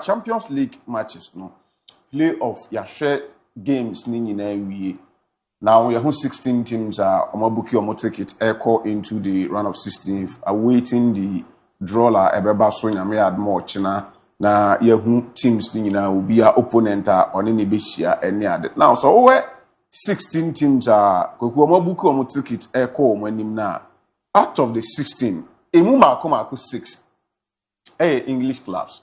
Champions League matches, no playoff, ya share games ni we. Now we have 16 teams are omabuki omo ticket echo into the round of 16, awaiting the draw la ebeba so nyame add more china na yehu teams ni will be our opponent on any beshia any other. Now so we 16 teams are koku omabuki omo ticket echo omanim na out of the 16 emuma akoma 6 English clubs.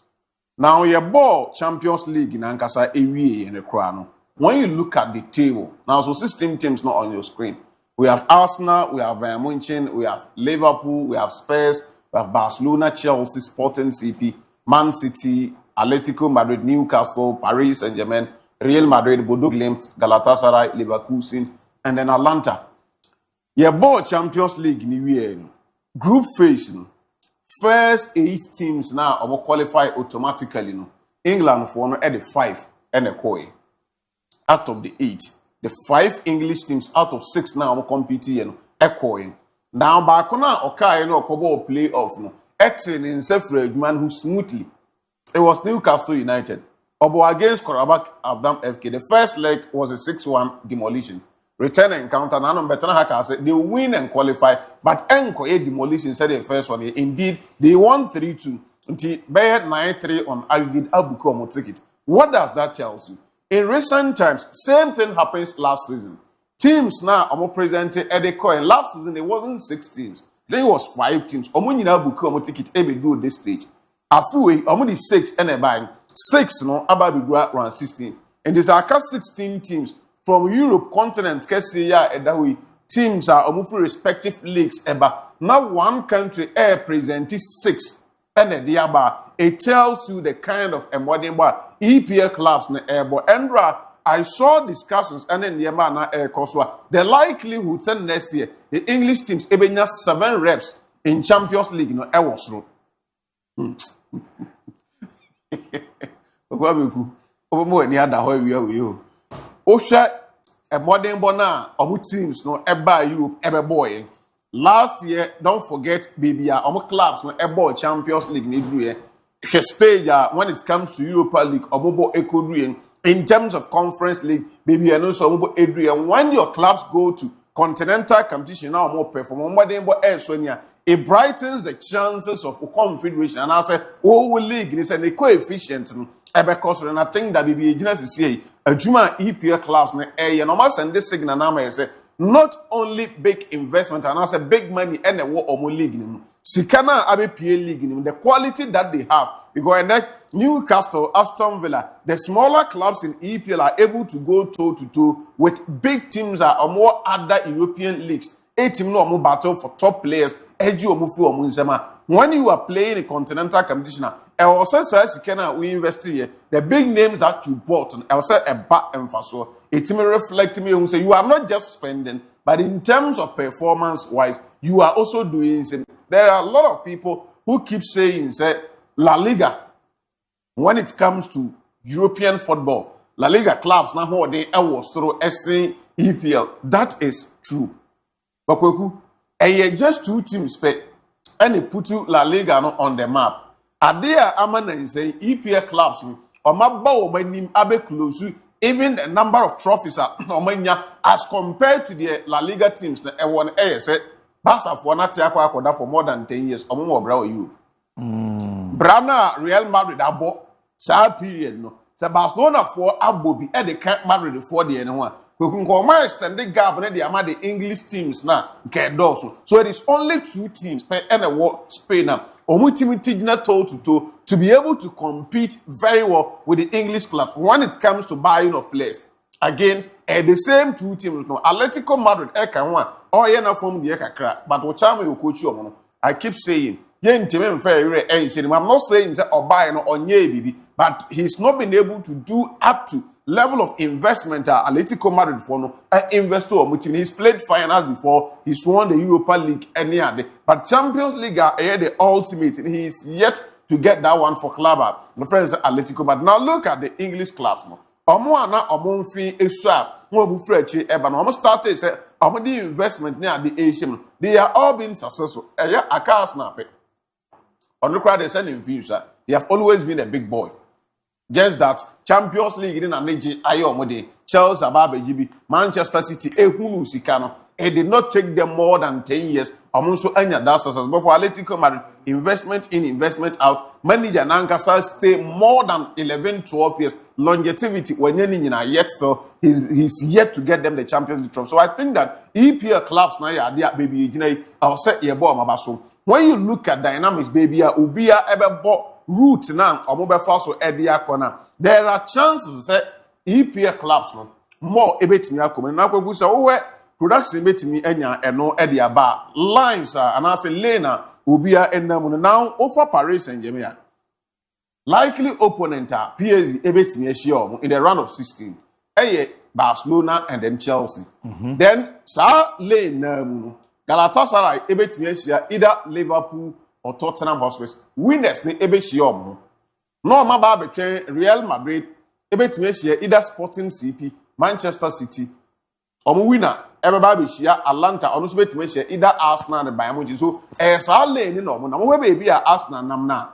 Now your ball Champions League in Ankasa ewie in the crown. When you look at the table, now so 16 teams not on your screen. We have Arsenal, we have Bayern Munich, we have Liverpool, we have Spurs, we have Barcelona, Chelsea, Sporting CP, Man City, Atletico Madrid, Newcastle, Paris Saint-Germain, Real Madrid, Bodo Glimt, Galatasaray, Leverkusen, and then Atlanta. Your ball Champions League in the year. Group phase. First 8 teams now will qualify automatically. England for at the 5 and a koi. Out of the 8, the 5 English teams out of 6 now will compete in echoing. Now, Bakona Oka no Kobo playoff no. Acting in separate man who smoothly. It was Newcastle United. Obo against Korabak Abdam FK. The first leg was a 6-1 demolition. Return encounter. Now, Betana Haka said they win and qualify, but Enko a demolition said the first one. Indeed, they won 3-2 until Bayern 9-3 on Algid Abuko ticket. What does that tell you? In recent times, same thing happens last season. Teams now are presented at the coin. Last season, it wasn't 6 teams. Then it was 5 teams. Omunina buku ticket every do this stage. Afuwe, omuni 6 and a buying 6 no ababi around 16. And there's a 16 teams from Europe continent. Kesiya edawi teams are omufu respective leagues eba. Now one country presented 6 and a diaba. It tells you the kind of modern EPL clubs na airborne. Andra, I saw discussions and then the man air Koswa. The likelihood that next year the English teams ebenya 7 reps in Champions League no I was through. Ogwabeku, obomo ni ada ho wi awi o. Ohwe a modern bona omu teams no eba Europe ebe boy. Last year, don't forget Bibia omu clubs no eba Champions League ni dru stage when it comes to Europa League obobo ekodru in terms of Conference League baby and also obobo edru when your clubs go to continental competition now more perform more than it brightens the chances of confederation and I say league is a coefficient because when I think that baby agency say ajuma EPL clubs na normal send this signal na say not only big investment and also big money and a war or league. Sikana ABOU league, the quality that they have. Because in Newcastle, Aston Villa, the smaller clubs in EPL are able to go toe to toe with big teams or more other European leagues. A team no more battle for top players. When you are playing a continental competition, also says we invest here. The big names that you bought, also a back emphasis. It may reflect me and say you are not just spending, but in terms of performance wise, you are also doing something. There are a lot of people who keep saying, say, La Liga, when it comes to European football, La Liga clubs now how they was through SA EPL. That is true. But just 2 teams and they put you La Liga on the map. Are there amana say EPL clubs or mabba or nim abe close even the number of trophies are as compared to the La Liga teams na one said Barca for not for more than 10 years or more bra you. Brana Real Madrid abo sa period no. Sa Barcelona for ABOU be at the Camp Madrid for the anyone. We can come extend the gap and the English teams now get those. So it is only 2 teams per any war Spain now. Toe to toe to be able to compete very well with the English club when it comes to buying of players. Again, the same 2 teams no. Atletico Madrid one or na form the ekakra, but what time you coach you I keep saying I'm not saying that or buy no on baby, but he's not been able to do up to level of investment Atletico Madrid for no investor mutin. He's played finals before, he's won the Europa League any other, but Champions League the ultimate. He is yet to get that one for club. My friends Atletico, but now look at the English clubs. MON-FRI started say the investment near the Asian. They are all been successful. I can't snap it. On the crowd they send in views. They have always been a big boy. Just that Champions League in Aneji Ayomode, Chelsea Ababejibi, Manchester City, Ehunu Sikano. It did not take them more than 10 years. Also, anya that success. But for Atletico Madrid, investment in, investment out, manager Nankasa stay more than 11, 12 years. Longevity, when you're yet still, he's yet to get them the Champions League trophy. So I think that EPL clubs now, yeah, baby, I'll set your ball, Mabaso. When you look at dynamics, baby, Ubia ever bought route now, or mobile fast or Edia corner. There are chances that EPL clubs more ebet me akom. Now, we say, oh, production bet me enya eno Edia bar lines and I say Lena Ubia and now offer Paris Saint-Germain. Likely opponent are PSG ebet me sure in the round of 16. Barcelona and then Chelsea. Then Sa Lane Galatasaray ebet me sure either Liverpool or Tottenham Hotspur. Winners ni ebet sure. No ma between Real Madrid ebet me sure either Sporting CP, Manchester City. Winner everybody share Atlanta or no bet me sure either Arsenal and Bayern Munich. So Sa Lane no na we baby Arsenal nam na.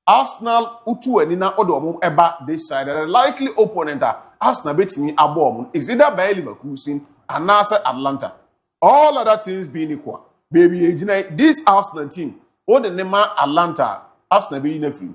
Arsenal utu enina odo eba this side. The likely opponent Arsenal betimi abom is either Bayer Leverkusen and Atlanta. All other things being equal. Baby, this Arsenal team, all the name Atlanta, Arsenal be in free.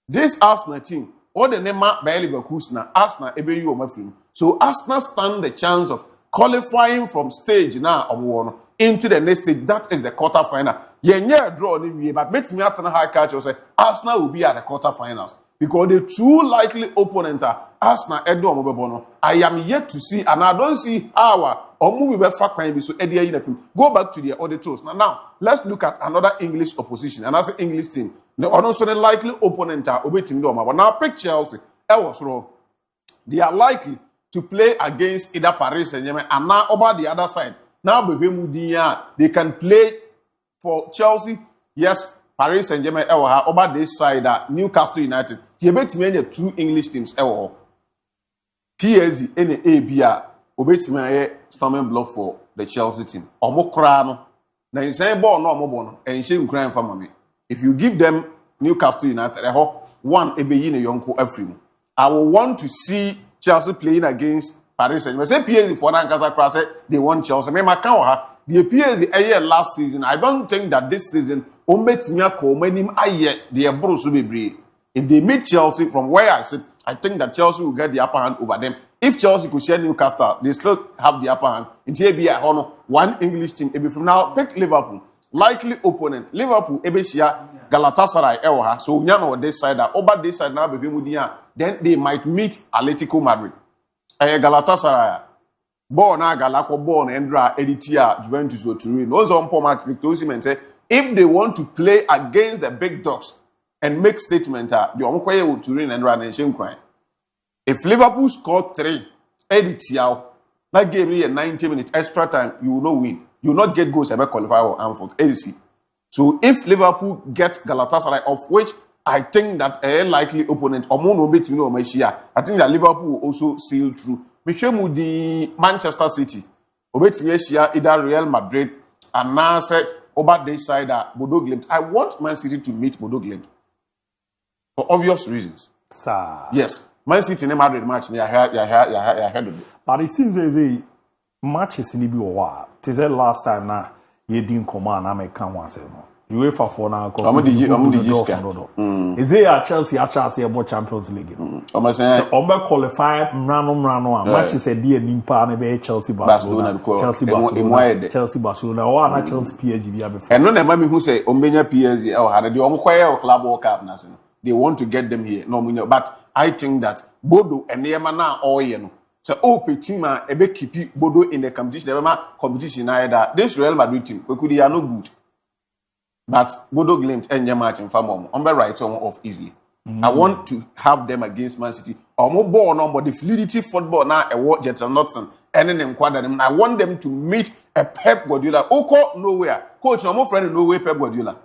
This Arsenal team, all the name Bayer Leverkusen, Arsenal ebe you o free. So Arsenal stand the chance of qualifying from stage now of one into the next stage. That is the quarterfinal. Yeah, draw anyway, but bet me at high catch or say Arsenal will be at the quarterfinals because the two likely opponents are Arsenal Edo Mobebono. I am yet to see, and I don't see our or movie by Fakye so Eddie go back to the auditors. Now let's look at another English opposition, and that's the English team. The also the likely opponent are Obetim Doma. But now pick Chelsea. Was wrong. They are likely to play against either Paris Saint-Germain and now over the other side. Now they can play for Chelsea, yes, Paris Saint-Germain, over this side, Newcastle United. The two English teams, PSG and ABOU, obetime storming block for the Chelsea team. Omokrano. Now you say ball no more and she crying for mommy. If you give them Newcastle United, one ebe yonko every. I will want to see Chelsea playing against Paris Saint-Germain. Say PSG for Nankasa they want Chelsea. Me makawa. The PSG last season, I don't think that this season, if they meet Chelsea from where I sit, I think that Chelsea will get the upper hand over them. If Chelsea could share Newcastle, they still have the upper hand. In TABI, one English team. From now, pick Liverpool. Likely opponent. Liverpool, Ebeshia, Galatasaray, so you know this side, over this side now, then they might meet Atletico Madrid. Galatasaray. Born Galako born Endra Editia Juventus or Turin. Those on Pomat Victor Osimhen say if they want to play against the big dogs and make statement, you are Turin and run and shame crying. If Liverpool scored 3, Editia, that gave me a 90 minutes extra time, you will not win. You will not get goals ever qualify or Anfield. ADC. So if Liverpool gets Galatasaray, of which I think that a likely opponent, I think that Liverpool will also sail through. Michemu di Manchester City. Obetimi either Real Madrid and now say over this side Bodo Glimt. I want Man City to meet Bodo Glimt for obvious reasons. Sir. Yes, Man City and Madrid match. They are ahead of it. But it seems as a match is in the it is the last time now you didn't come on. I make come once more. UEFA for now. Is it a Chelsea about Champions League? So, qualify Mrano. Match is a dear Nimpa and Chelsea Barcelona. Chelsea Barcelona. Or Chelsea PSG. And no name who say Ombenya PSG or had the Omquire Club World Cup. They want to get them here. No, but I think that Bodo and Yamana or Yeno. So, Petima, a big keep Bodo in the competition. Competition either. This Real Madrid team, we could are no good. But Bodo Glimt and Yamat and Famom on the right off easily. I want to have them against Man City. Or more ball number the fluidity football now a what Jets and Notson and then them. I want them to meet a Pep Guardiola. Oko nowhere. Coach, no more friend nowhere Pep Guardiola.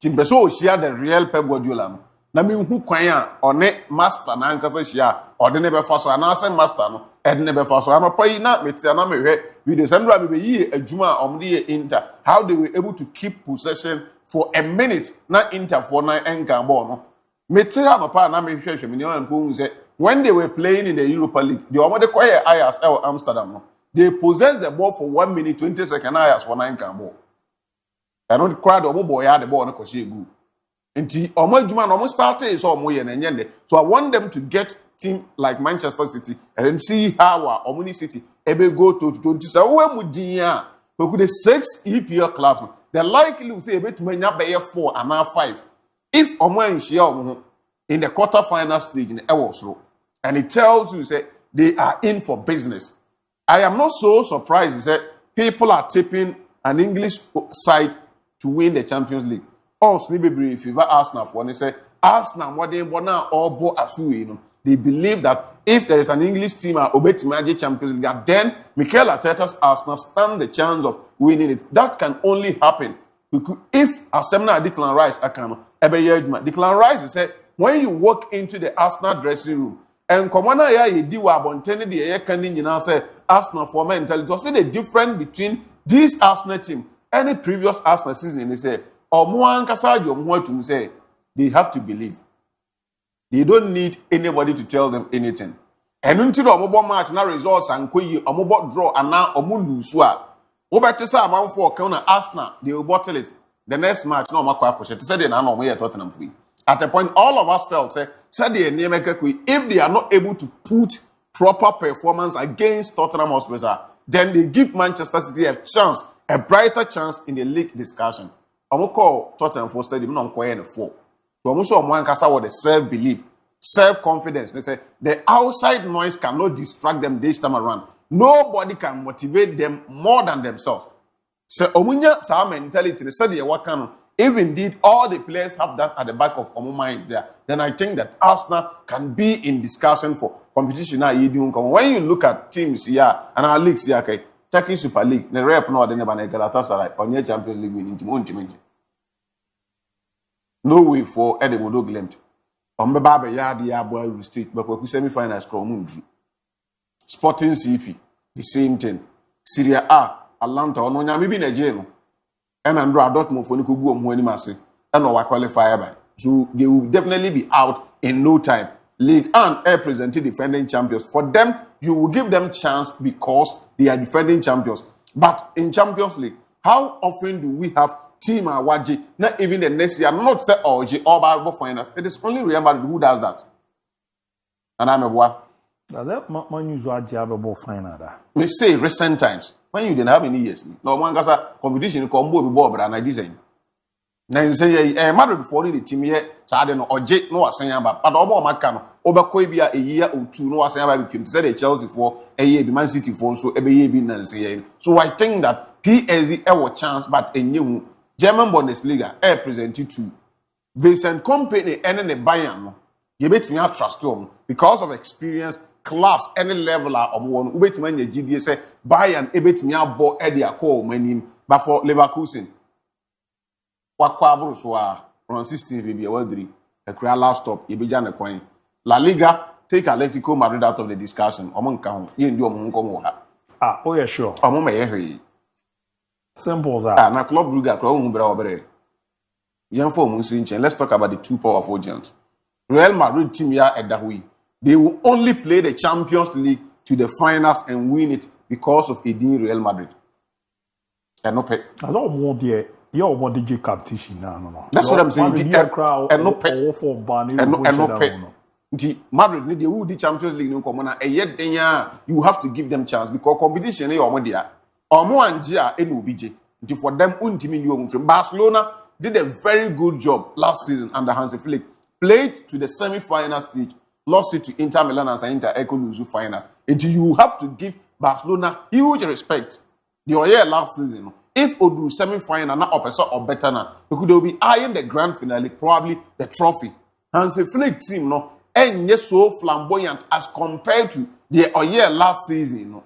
Timbeso share the real Pep Guardiola. Na me who kwanya one master na nkasa share or the never faso and answer master no and never faso. I'm a pray na me tia na me hwe video sendra me yi adwuma omde Inter how they were able to keep possession for a minute na Inter for 9 enka ball no When they were playing in the Europa League, the Omode Koye Ajax Amsterdam, they possessed the ball for 1 minute 20 seconds. Ajax for 9 ball. I know the crowd of boy had the ball on the good. Until almost started so so I want them to get team like Manchester City and see how Omni City able go to 20. So we could the 6 EPL clubs. The likely will say a bit many 4 and now 5. If Omo in the quarter-final stage in the Eworth, and it tells you say they are in for business. I am not so surprised that people are tipping an English side to win the Champions League. Also, if you Arsenal for they say Arsenal what they want now or bo afu, they believe that if there is an English team at Obetimaji Champions League, then Mikel Arteta's Arsenal stand the chance of winning it. That can only happen if Arsenal Declan Rice Declan Rice said when you walk into the Arsenal dressing room and Komana ya ye diwa bontene de ye kan ni say Arsenal for mental it was the difference between this Arsenal team and the previous Arsenal season. They say say they have to believe. They don't need anybody to tell them anything. And until the mobile match now results and mobile draw and now lose. Over say amount for counter Arsenal, they will bottle it. The next match, no more push. Said they no more Tottenham free. At a point, all of us felt said they if they are not able to put proper performance against Tottenham Hotspur, then they give Manchester City a chance, a brighter chance in the league discussion. I'm call Tottenham for stadium non quiet 4. So I'm also one casa with the self-belief, self-confidence. They say the outside noise cannot distract them this time around. Nobody can motivate them more than themselves. So omunya sa mentality they said if indeed all the players have that at the back of our mind there, then I think that Arsenal can be in discussion for competition. When you look at teams here and our leagues here, okay, Turkish Super League, the rep no the Galatasaray on your Champions League winning. No way for Edinburgh Glemt. Baba Yadi ABOU State, but we semi-finals Mundu. Sporting CP, the same thing. Syria A, Atlanta, or no, maybe Nigeria. And Andrew Dortmund for Nikubu and Masi, and no qualifier by. So they will definitely be out in no time. League and Air presented defending champions. For them, you will give them chance because they are defending champions. But in Champions League, how often do we have Team Awaji? Not even the next year. I'm not saying OG or Bible finals. It is only Real Madrid who does that. And I'm a what? Does that man usually have a final? We say recent times when you didn't have any years. No one has a competition combo with Bob and I design. Now say Madrid before the team here, so I don't know or J no saying about but Omo Macano over Koibia a year or two no saying about him say Chelsea for a year Man City for so every year be Nancy. So I think that PSG have a chance but a new German Bundesliga air presented to Vincent Kompany and the Bayern. You bet me I trust them because of experience, class, any level of one. You bet me the GDS say Bayern. You bet me I bought Eddie Akol many, but for Leverkusen. What kwabro so on 16 baby a create last stop. You be jana coin. La Liga take Atletico Madrid out of the discussion. Among count you do among come oh yeah sure. Among me Simple as that. Na Club Brugge crowd who bra obere. Young for Musinchen. Let's talk about the two powerful giants. Real Madrid team here at that way. They will only play the Champions League to the finals and win it because of Edin Real Madrid. And no pay. That's all more there. You're more DJ competition now, no. That's what I'm saying. And no pay. And no pay. The Madrid need the Champions League no come on. And yet you have to give them chance because competition is already there. Omo Angia NUBJ. For them, from Barcelona did a very good job last season under Hansi Flick. Played to the semi-final stage, lost it to Inter Milan as an Inter Eco final. And you have to give Barcelona huge respect. The year last season, if Odu semi-final not up or better now, because they'll be eyeing the grand finale, probably the trophy. Hansi Flick team and yes so flamboyant as compared to the year last season.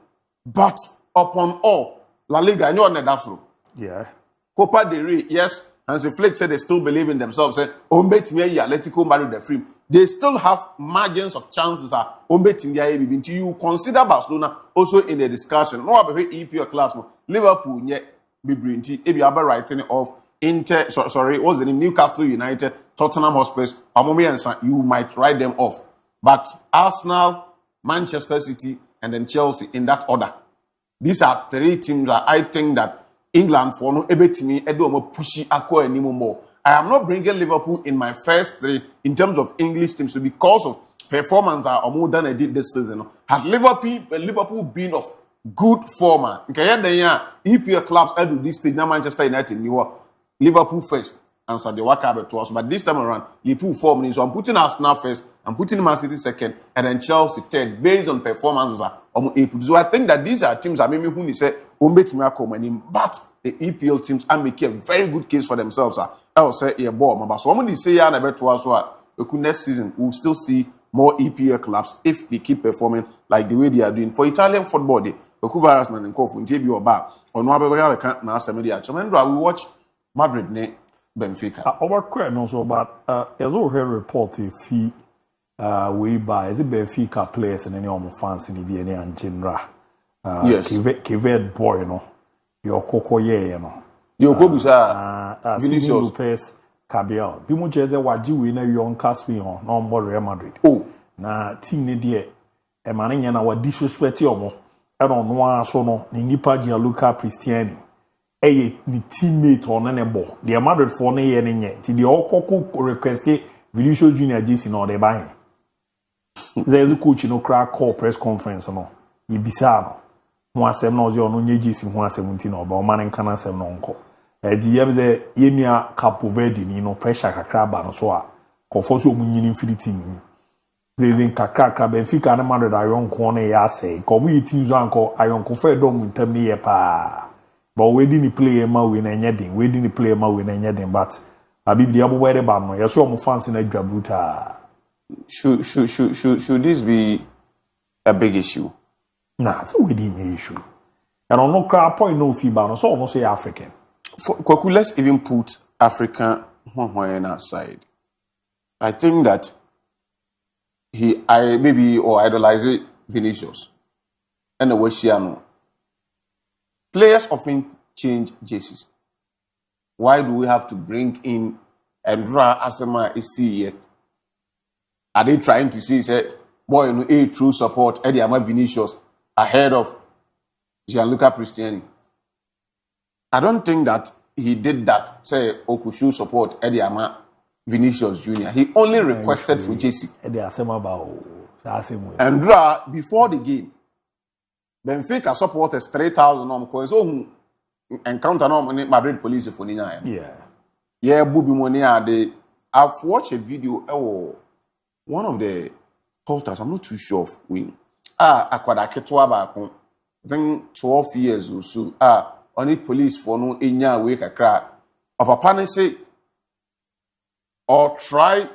But upon all, La Liga, I know that's true. Yeah. Copa del Rey, yes. Hansi Flick said they still believe in themselves. Said, Atletico Madrid the free. They still have margins of chances. Until you consider Barcelona also in the discussion. No, about EPL clubs. Liverpool, yeah, be brinty. If you are writing of Inter, sorry, what's the name? Newcastle United, Tottenham Hotspurs, you might write them off. But Arsenal, Manchester City, and then Chelsea in that order. These are 3 teams that I think that England for no able to me, I don't pushy aqua anymore. I am not bringing Liverpool in my first 3 in terms of English teams because of performance are more than I did this season. Had Liverpool been of good form, EPL clubs do this stage now Manchester United, Liverpool first. Answer the work to us, but this time around, Liverpool form. So I'm putting Arsenal first, I'm putting Man City second, and then Chelsea third, based on performances. So I think that these are teams that maybe who say but the EPL teams are making a very good case for themselves. I will say a ball. So I'm going to say to us next season we'll still see more EPL clubs if they keep performing like the way they are doing. For Italian football, the virus and DIABY or bar or no can't now we watch Madrid. Benfica. Our question also, but as we heard report if he we buy is it Benfica players and any of my fans in the BNA and general. Yes. Kivet boy, you know. Your Coco ye, you know. Your Kobusa Vinicius Lopez Cabral. Bimu jeze waji wina yon Caspi on no more Real Madrid. Oh. Na team ne die e mane na wa disrespect omo. E no no aso no ni nipa Gianluca Cristiani. Eye ni teammate on ne ball. The Madrid for ne ye ne nye. Ti the okoko request Vinicius Junior JC no de buy. There is a coach no crack call press conference no. Yibisa no. Ho asem no je ono nye JC ho asem nti no ba o man nka na asem no nko. Di yem ze yemia Capo Verde ni no pressure kakra ba no so a. Konfoso omunyini mfiti ni. Zezin kakra Benfica na Madrid ayon ko na ya say. Ko bu yiti zo anko ayon ko fe dom ntam ni ye pa. But we didn't play ma we na nyedin. We didn't play ma we na nyedin but Habib the abo where ba no. Yeso mo fans na dwabuta. Should this be a big issue? Nah, so we didn't issue. And on no crap point no FIBA no so no say African. Kwaku, let's even put African aside. I think that I maybe or idolize Vinicius and the Weshiano. Players often change jerseys. Why do we have to bring in Andra Asema here? Are they trying to say, boy, you know, a true support Eddie Ama Vinicius ahead of Gianluca Cristiani? I don't think that he did that. Say, Okushu support Eddie Ama Vinicius Jr. He only requested for JC. Eddie Asema about Andra before the game. Benfica supporters 3,000 because so encounter Madrid police for Nina. Yeah, Bubi Monia. I've watched a video. One of the posters, I'm not too sure of when. Akwada Ketwa Bakon. I think 12 years or so. Only police for no inya wake a crack. Or Papa say, or try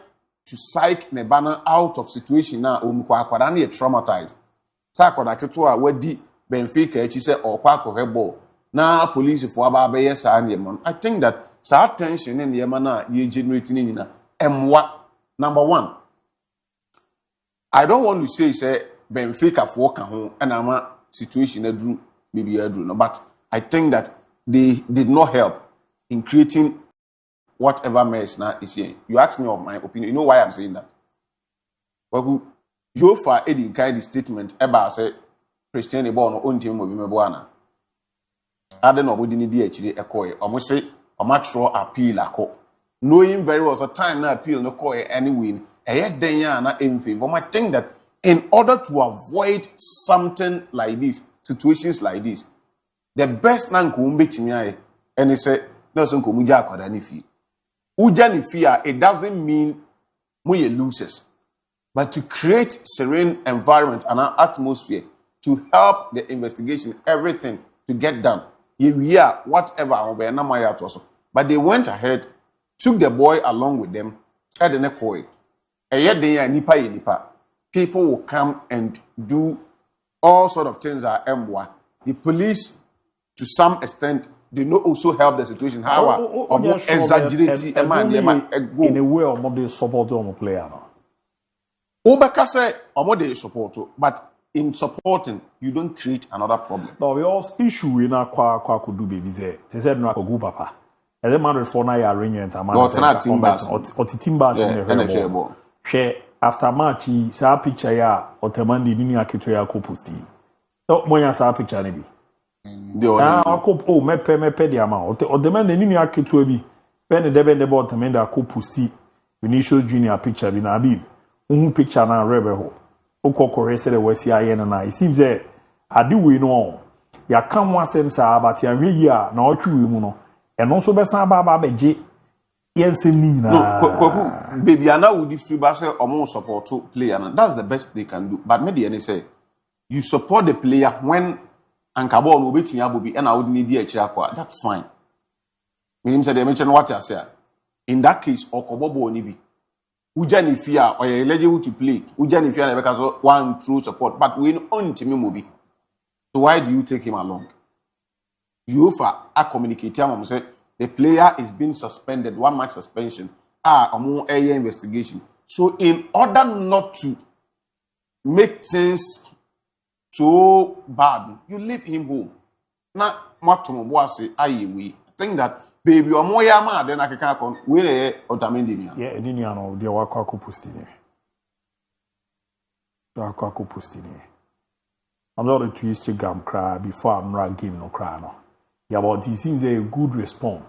to psych Nebana out of situation now. Akwada ni traumatized. Akwada Ketwa where di Benfica she said or kwako rebel. Now police for aba yes and I think that sa tension in the yamana ye generating in what number one. I don't want to say Benfica for home and I'm a situation drew maybe I drew no, but I think that they did not help in creating whatever mess now is here. You ask me of my opinion. You know why I'm saying that? Well, you for Eddie kind statement about say Christian born on team will be Mebuana. I don't know what didn't do actually a coy. I say a match raw appeal a co. Knowing very well a time na appeal no coy any win. But I think that in order to avoid something like this, situations like this, the best man could be to me and he said, no, son, it doesn't mean we losers, but to create serene environment and an atmosphere to help the investigation, everything to get done. Yeah, whatever, but they went ahead, took the boy along with them, and then people will come and do all sort of things at M1. The police, to some extent, they know also help the situation. How exaggerate in a way of they support on player. Obeka say they support, but in supporting, you don't create another problem. No, we also issue in our could do baby say. They said no go papa. as a matter for now arrangement amount or timbers in the share after match sa picture ya otemandi ni aketo ya ko posti so moya sa picture ne bi mepe di ama otemandi ni aketo bi be ne debe debe otemandi ko posti Vinicius Junior picture bi na Habib picture na rebe ho okokore se de wasi aye na it seems that ade we no ya kan wasem sa but ya hwe yi a na otwe mu no eno so be san ba beje yensem ni nyina no baby ana would free ba say omo support to player na that's the best they can do but me dey say you support the player when ankabo no obetumi abobi and I would need the akira kwa that's fine meaning say they mention what you say in that case okobobo oni bi Ujani fear or you're eligible to play. Ujani fear because one true support, but we on to me movie. So why do you take him along? You offer a communicator say the player is being suspended, 1 match suspension, or more area investigation. So in order not to make things so bad, you leave him home. Now, what to say, I think that baby or more yama then I can come we otamendi yeah any no dia wakwa ko posti ni wakwa ko posti ni I'm not a Instagram cry before I'm not game no cry no yeah but it seems a good response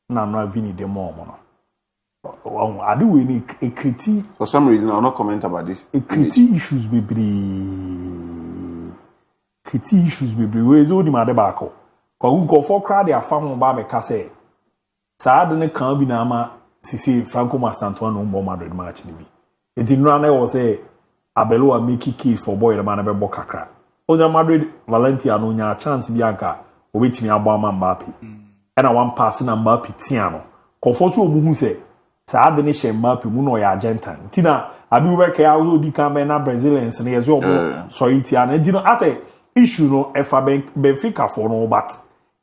na I'm not vini the more no I do we need a critique for some reason I'll not comment about this a critique issues be we is only my debako ko go for cry their family ba be ka say Saad ne kan bi na ama sisi Franco Mastantuano no Madrid match ni bi. Enti nura na wo say Abelo a make case for boy the man be bo kakra. Oja Madrid Valencia no nya chance bi anka obetimi abo ama Mbappe. E na one pass na Mbappe tia no. Kofo so omuhu say Saad ne she Mbappe mu no ya Argentine. Tina abi we ka ya odi kan be na Brazilians ne yezo omo so itia na enti no ase issue no efa Benfica for no but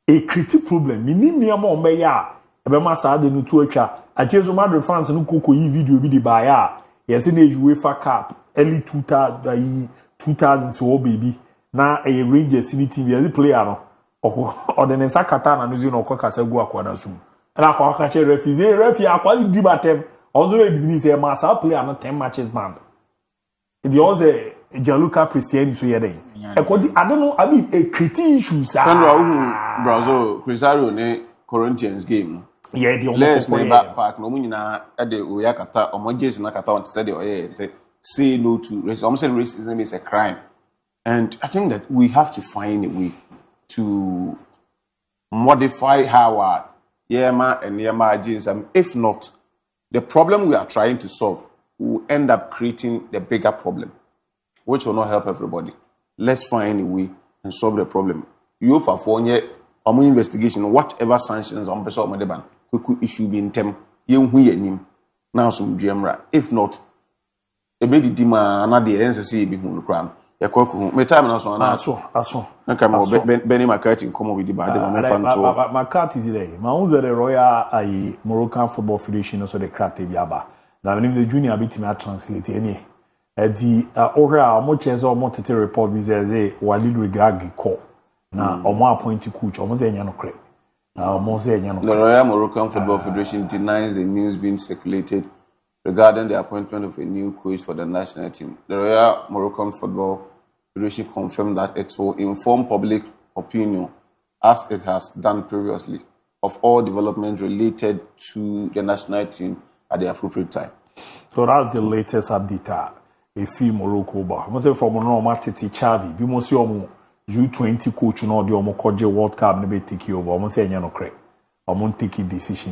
a critical problem. Minimum o me ya Ebema Saad no tu atwa achezo Madrid fans no koko yi video bi di ba ya yesi na UEFA Cup early 2000 so baby na a Rangers ni team yesi player no odene sakata na nuzi no koka sagu akwada sum na kwa ka che refi akwali di batem ozo e bibini say ma sa player no 10 matches band the oze Gianluca Cristiani so yede e ko di I don't know I mean a critique issues Brazil Cristiano ne Corinthians game yeah the let's neighbor park no munyina e de oyakata omojesu na kata want say the say no to racism. I'm saying racism is a crime and I think that we have to find a way to modify how yema and yema jeans if not the problem we are trying to solve will end up creating the bigger problem which will not help everybody. Let's find a way and solve the problem. You for investigation whatever sanctions on person of the ban could issue be in tem yen now some GMRA if not a bit dima another NCC be who crown ya koku me time na so na aso nka mo Benny McCarthy come with the bad McCarthy is there ma unze the Royal Moroccan Football Federation so the crate biaba na when the junior bit me translate any the ora mo cheze o mo tete report bi say Walid Regragui call na omo appoint coach omo say nya no kre na omo say nya no. The Royal Moroccan Football Federation denies the news being circulated regarding the appointment of a new coach for the national team. The Royal Moroccan Football Federation confirmed that it will inform public opinion, as it has done previously, of all developments related to the national team at the appropriate time. So that's the latest update. A few Morocco ba. I say from no Matiti Chavi, bi mo si omo U20 coach no de omo koje World Cup ne be take over. Omo say nya no kre. Omo take decision.